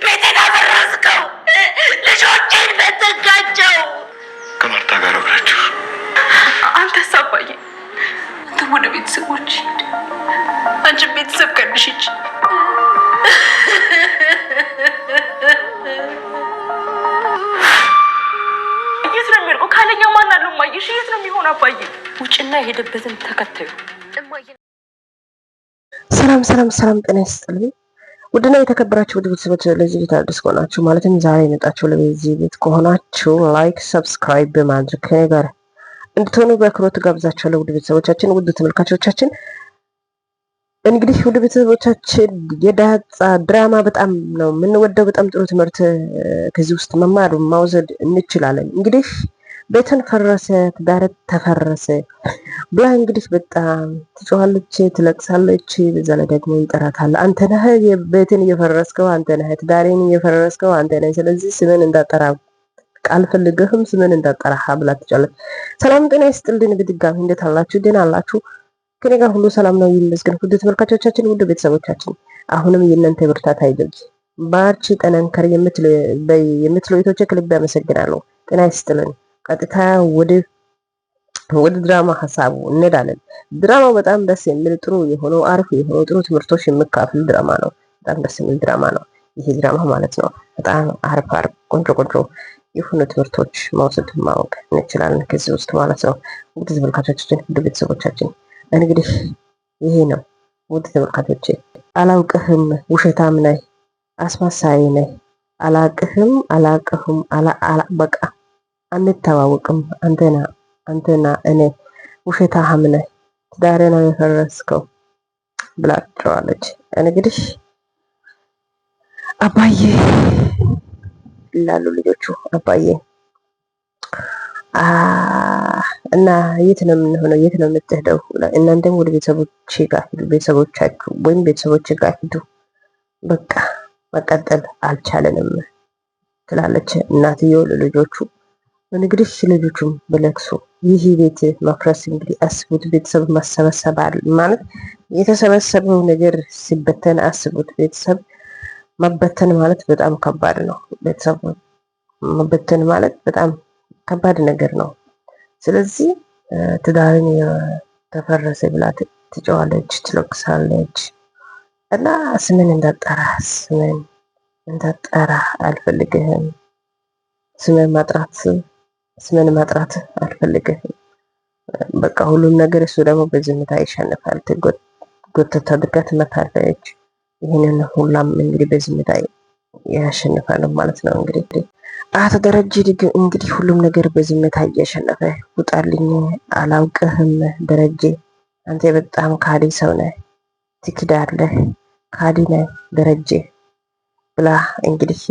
ቤቴን አፈረስከው። ልጆቼን በተጋቸው ከማርታ ጋር አብራችሁ አንተስ አባዬ፣ አንተም ወደ ቤተሰቦች ሂድ። አንቺን ቤተሰብ ቀንሽች። የት ነው የሚርቀው? ካለኛ ማን አለው? ማየሽ የት ነው የሚሆን? አባዬ ውጭና የሄደበትን ተከታዩ። ሰላም ጤና ይስጥልኝ። ውድና የተከበራችሁ ውድ ቤተሰቦች ለዚህ ቤት አዲስ ከሆናችሁ ማለትም ዛሬ የመጣችሁ ለዚህ ቤት ከሆናችሁ ላይክ፣ ሰብስክራይብ በማድረግ ከኔ ጋር እንድትሆኑ በአክብሮት ጋብዛችኋለሁ። ውድ ቤተሰቦቻችን፣ ውድ ተመልካቾቻችን፣ እንግዲህ ውድ ቤተሰቦቻችን የዳጣ ድራማ በጣም ነው የምንወደው። በጣም ጥሩ ትምህርት ከዚህ ውስጥ መማር ማውሰድ እንችላለን። እንግዲህ ቤትን ፈረሰ ትዳር ተፈረሰ ብላ እንግዲህ በጣም ትጮኻለች፣ ትለቅሳለች። በዛ ላይ ደግሞ ይጠራታል። አንተ ነህ ቤትን እየፈረስከው፣ አንተ ነህ ትዳሬን እየፈረስከው፣ አንተ ነህ። ስለዚህ ስምን እንዳጠራ ቃል ፈልገህም ስምን እንዳጠራ ብላ ትጫለች። ሰላም ጤና ይስጥልኝ። በድጋሚ እንዴት አላችሁ? ደህና አላችሁ? ከኔ ጋር ሁሉ ሰላም ነው ይመስገን። ውድ ተመልካቾቻችን፣ ውድ ቤተሰቦቻችን፣ አሁንም የእናንተ ብርታት አይደል ባርቺ ጠነከር የምትሉ እህቶቼ ከልብ አመሰግናለሁ። ጤና ይስጥልኝ። ቀጥታ ወደ ድራማ ሀሳቡ እንሄዳለን። ድራማው በጣም ደስ የሚል ጥሩ የሆነው አሪፍ የሆነው ጥሩ ትምህርቶች የሚካፈል ድራማ ነው። በጣም ደስ የሚል ድራማ ነው ይሄ ድራማ ማለት ነው። በጣም አሪፍ ቆንጆ የሆኑ ትምህርቶች መውሰድ ማወቅ እንችላለን ከዚህ ውስጥ ማለት ነው። ውድ ተመልካቾቻችን፣ ውድ ቤተሰቦቻችን፣ እንግዲህ ይሄ ነው። ውድ ተመልካቾቼ፣ አላውቅህም፣ ውሸታም ነህ፣ አስመሳይ ነህ፣ አላቅህም በቃ አንተዋወቅም፣ አንተና እኔ ውሸታም ነህ፣ ትዳሬን ነው የፈረስከው ብላቸዋለች። እንግዲህ አባዬ ይላሉ ልጆቹ። አባዬ እና የት ነው የምንሆነው? የት ነው የምትሄደው? እናንተም ወደ ቤተሰቦች ጋር ሂዱ፣ ቤተሰቦቻችሁ ወይም ቤተሰቦች ጋር ሂዱ፣ በቃ መቀጠል አልቻለንም ትላለች እናትየው ለልጆቹ። እንግዲህ ልጆቹም በለቅሶ ይህ ቤት መፍረስ እንግዲህ አስቡት። ቤተሰብ መሰበሰባል ማለት የተሰበሰበው ነገር ሲበተን አስቡት። ቤተሰብ መበተን ማለት በጣም ከባድ ነው። ቤተሰብ መበተን ማለት በጣም ከባድ ነገር ነው። ስለዚህ ትዳርን ተፈረሰ ብላ ትጨዋለች፣ ትለቅሳለች እና ስምን እንዳጠራ አልፈልግህም፣ ስምን ማጥራት አልፈልግህም። በቃ ሁሉም ነገር እሱ ደግሞ በዝምታ ይሸንፋል። ጎተታ አድርጋ ትመታለች። ይህንን ሁላም እንግዲህ በዝምታ ያሸንፋል ማለት ነው። እንግዲህ አቶ ደረጀ እንግዲህ ሁሉም ነገር በዝምታ እያሸነፈ ውጣልኝ፣ አላውቅህም ደረጀ፣ አንተ በጣም ካዲ ሰው ነህ፣ ትክዳለህ፣ ካዲ ነህ ደረጀ ብላ እንግዲህ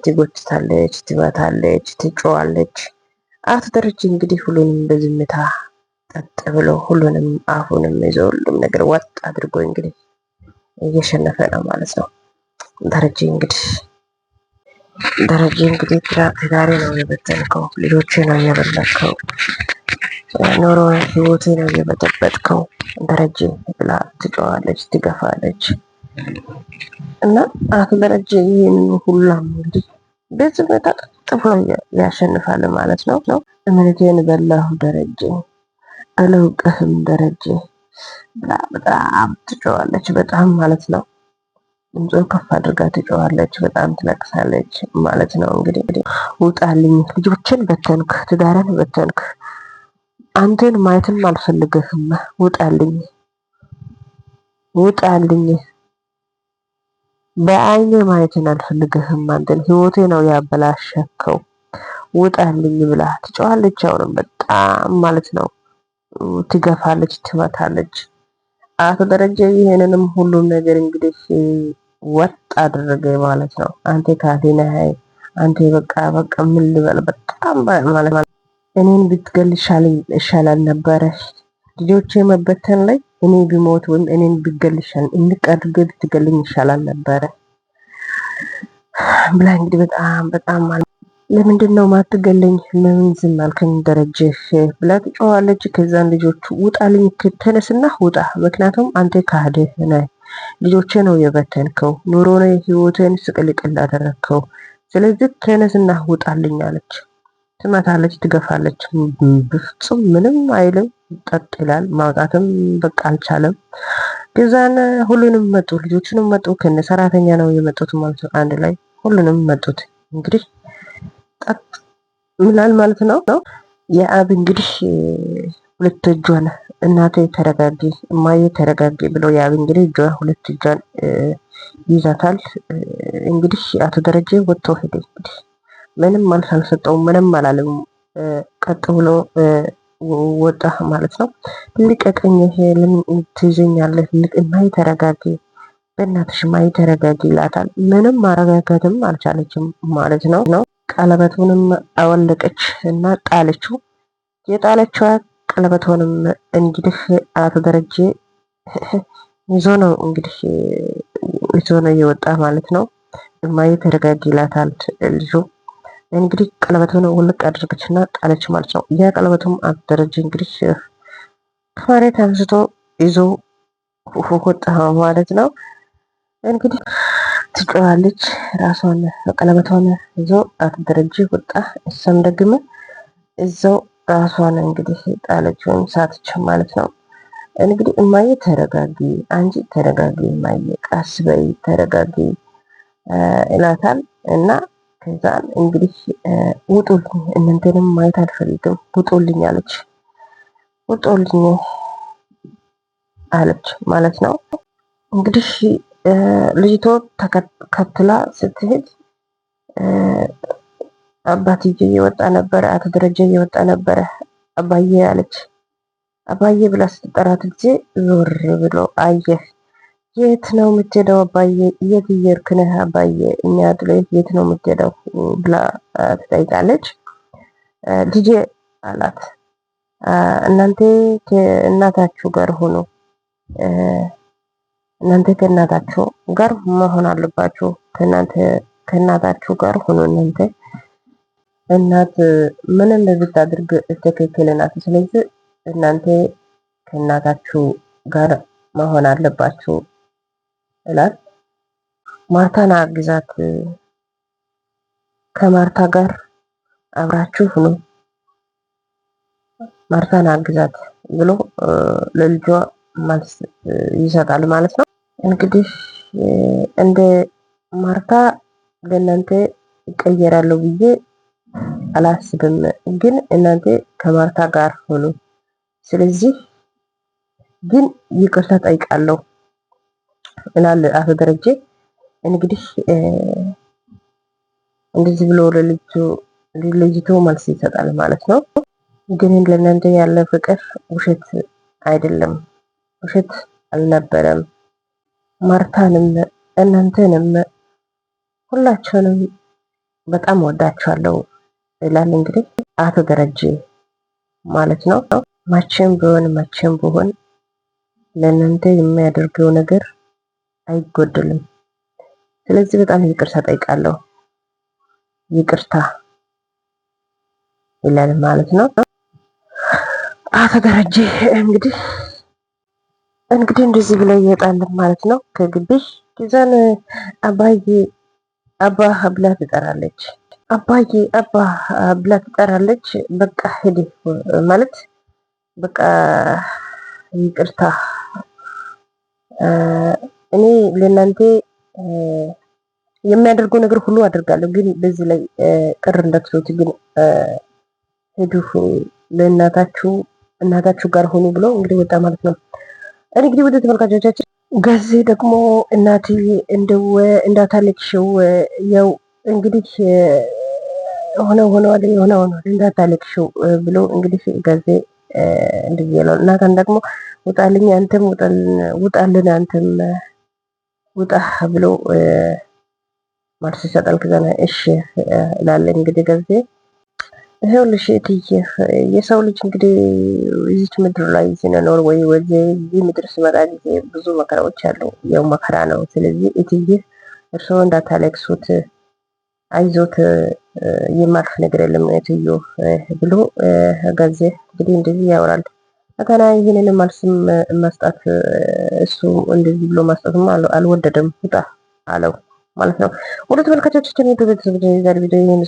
ትጎትታለች፣ ትመታለች፣ ትጮዋለች። አቶ ደረጀ እንግዲህ ሁሉንም በዝምታ ጠጥ ብሎ ሁሉንም አፉንም ይዞ ሁሉም ነገር ወጥ አድርጎ እንግዲህ እየሸነፈ ነው ማለት ነው። ደረጀ እንግዲህ ትዳሬ ነው የበተንከው፣ ልጆቼ ነው የበላከው፣ ኖሮ ህይወቴ ነው የበጠበጥከው ደረጀ ብላ ትጮዋለች፣ ትገፋለች። እና አቶ ደረጀ ይህንን ሁላም እንግዲህ በዝምታ ጠጥ ብሎ ያሸንፋል ማለት ነው። እምነቴን በላሁ ደረጀ፣ አላውቅህም ደረጀ ብላ በጣም ትጮዋለች። በጣም ማለት ነው ድምፁን ከፍ አድርጋ ትጮዋለች። በጣም ትለቅሳለች ማለት ነው። እንግዲህ ውጣልኝ፣ ልጆችን በተንክ፣ ትዳርን በተንክ፣ አንተን ማየትም አልፈልግህም፣ ውጣልኝ፣ በአይኔ ማየትን አልፈልግህም፣ አንተን ህይወቴ ነው ያበላሸከው፣ ውጣልኝ ብላ ትጮዋለች። አሁንም በጣም ማለት ነው ትገፋለች፣ ትመታለች። አቶ ደረጀ ይሄንንም ሁሉም ነገር እንግዲህ ወጥ አደረገ ማለት ነው። አንተ ካዲ ነህ፣ አንተ በቃ ምን ልበል፣ በጣም ማለት እኔን ብትገል ይሻላል ነበረ። ልጆቼ መበተን ላይ እኔ ቢሞት ወይም እኔን ብትገል ይሻላል፣ እንቀድርገ ብትገልኝ ይሻላል ነበረ ብላ እንግዲህ በጣም ማለት ለምንድን ነው ማትገለኝ? ለምን ዝም አልከኝ ደረጀ ብላ ትጮኻለች። ከዛን ልጆቹ ውጣልኝ፣ ተነስና ውጣ፣ ምክንያቱም አንተ ካህደህ ነህ፣ ልጆቼ ነው የበተንከው፣ ኑሮ ነው ህይወቴን ስቅልቅል አደረግከው። ስለዚህ ተነስና ውጣልኝ አለች። ትመታለች፣ ትገፋለች። በፍጹም ምንም አይልም፣ ጠጥ ይላል። ማውጣትም በቃ አልቻለም። ከዛን ሁሉንም መጡ፣ ልጆቹንም መጡ። ከነ ሰራተኛ ነው የመጡት ማለት ነው። አንድ ላይ ሁሉንም መጡት። እንግዲህ ጠጥ ምላል ማለት ነው። የአብ እንግዲህ ሁለት እጇን እናቴ ተረጋጊ፣ እማዬ ተረጋጊ ብሎ የአብ እንግዲህ ሁለት እጇን ይዛታል። እንግዲህ አቶ ደረጀ ወጥቶ ሄደ። እንግዲህ ምንም መልስ አልሰጠውም፣ ምንም አላለም። ቀጥ ብሎ ወጣ ማለት ነው። ልቀቀኝ፣ ለምን ትይዘኛለህ? እማዬ ተረጋጊ፣ በእናትሽ እማዬ ተረጋጊ ይላታል። ምንም ማረጋጋትም አልቻለችም ማለት ነው። ቀለበቱንም አወለቀች እና ጣለችው። የጣለችዋ ቀለበቱንም እንግዲህ አቶ ደረጀ ይዞ ነው እንግዲህ ይዞ ነው የወጣ ማለት ነው። እማዬ ተረጋጊ ይላታል ልጁ። እንግዲህ ቀለበቱን ውልቅ አድርገችና ጣለች ማለት ነው። ያ ቀለበቱም አቶ ደረጀ እንግዲህ ከመሬት አንስቶ ይዞ ወጣ ማለት ነው። እንግዲህ ትጮኻለች። ራሷን ቀለበቷን ይዞ አቶ ደረጀ ወጣ። እሷም ደግመ እዛው ራሷን እንግዲህ ጣለችውን ሳትች ማለት ነው። እንግዲህ እማዬ ተረጋጊ፣ አንቺ ተረጋጊ፣ እማዬ ቀስ በይ ተረጋጊ ይላታል። እና ከዛን እንግዲህ ውጡልኝ፣ እናንተንም ማየት አልፈልግም፣ ውጡልኝ አለች። ውጡልኝ አለች ማለት ነው። እንግዲህ ልጅቷ ተከትላ ስትሄድ አባትዬ እየወጣ ነበረ፣ አቶ ደረጀ እየወጣ ነበረ። አባዬ አለች። አባዬ ብላ ስትጠራት ጊዜ ዞር ብሎ አየ። የት ነው የምትሄደው አባዬ? የት እየሄድክ ነህ አባዬ? እኛ ድረስ የት ነው የምትሄደው ብላ ትጠይቃለች። ልጄ አላት፣ እናንተ ከእናታችሁ ጋር ሆኖ እናንተ ከእናታችሁ ጋር መሆን አለባችሁ። ከእናታችሁ ጋር ሆኖ እናት ምን እንደምታደርግ ትክክል ናት። ስለዚህ እናንተ ከእናታችሁ ጋር መሆን አለባችሁ ይላል። ማርታን አግዛት፣ ከማርታ ጋር አብራችሁ ሁኑ፣ ማርታን አግዛት ብሎ ለልጇ መልስ ይሰጣል ማለት ነው። እንግዲህ እንደ ማርታ ለእናንተ ይቀየራለሁ ብዬ አላስብም፣ ግን እናንተ ከማርታ ጋር ሆኑ። ስለዚህ ግን ይቅርታ ጠይቃለሁ ይላል አቶ ደረጀ። እንግዲህ እንደዚህ ብሎ ለልጅቱ መልስ ይሰጣል ማለት ነው። ግን ለእናንተ ያለ ፍቅር ውሸት አይደለም፣ ውሸት አልነበረም። ማርታንም እናንተንም ሁላችሁንም በጣም ወዳችኋለሁ ይላል እንግዲህ አቶ ደረጀ ማለት ነው። መቼም ቢሆን ለእናንተ የሚያደርገው ነገር አይጎድልም። ስለዚህ በጣም ይቅርታ ጠይቃለሁ፣ ይቅርታ ይላል ማለት ነው አቶ ደረጀ። እንግዲህ እንደዚህ ብለው ይወጣል ማለት ነው ከግቢ። ከዛን አባዬ አባ ብላ ትጠራለች። አባዬ አባ ብላ ትጠራለች። በቃ ሄድ ማለት በቃ ይቅርታ፣ እኔ ለእናንተ የሚያደርገው ነገር ሁሉ አደርጋለሁ፣ ግን በዚህ ላይ ቅር እንዳትሉት፣ ግን ሄዱ እናታችሁ ጋር ሆኑ ብሎ እንግዲህ ወጣ ማለት ነው። እንግዲህ ወደ ተመልካቾቻችን ገዜ ደግሞ እናቴ እንደው እንዳታለቅሽው፣ ያው እንግዲህ ሆኗል እንዳታለቅሽው ብሎ እንግዲህ ገዜ እንደዚህ ያለው እናታን ደግሞ ውጣልኝ፣ አንተም ውጣልን፣ አንተም ውጣ ብሎ መልስ ይሰጣል። ከዛና እሺ ይላል እንግዲህ ገዜ። ይኸውልሽ እትዬ የሰው ልጅ እንግዲህ እዚች ምድር ላይ ሲኖር ወይ ወደዚህ ምድር ሲመጣ ጊዜ ብዙ መከራዎች አሉ። ያው መከራ ነው። ስለዚህ እትዬ እርስዎ እንዳታለቅሱት፣ አይዞት፣ የማልፍ ነገር የለም እትዬ ብሎ ገዜ እንግዲህ እንደዚህ ያወራል። ፈተና ይሄንን መልስም መስጠት እሱ እንደዚህ ብሎ መስጠትም አልወደደም ውጣ አለው ማለት ነው። ወደ ተመልካቾቻችን የዩቲዩብ ቤተሰቦች ዛሬ ቪዲዮ ይሄን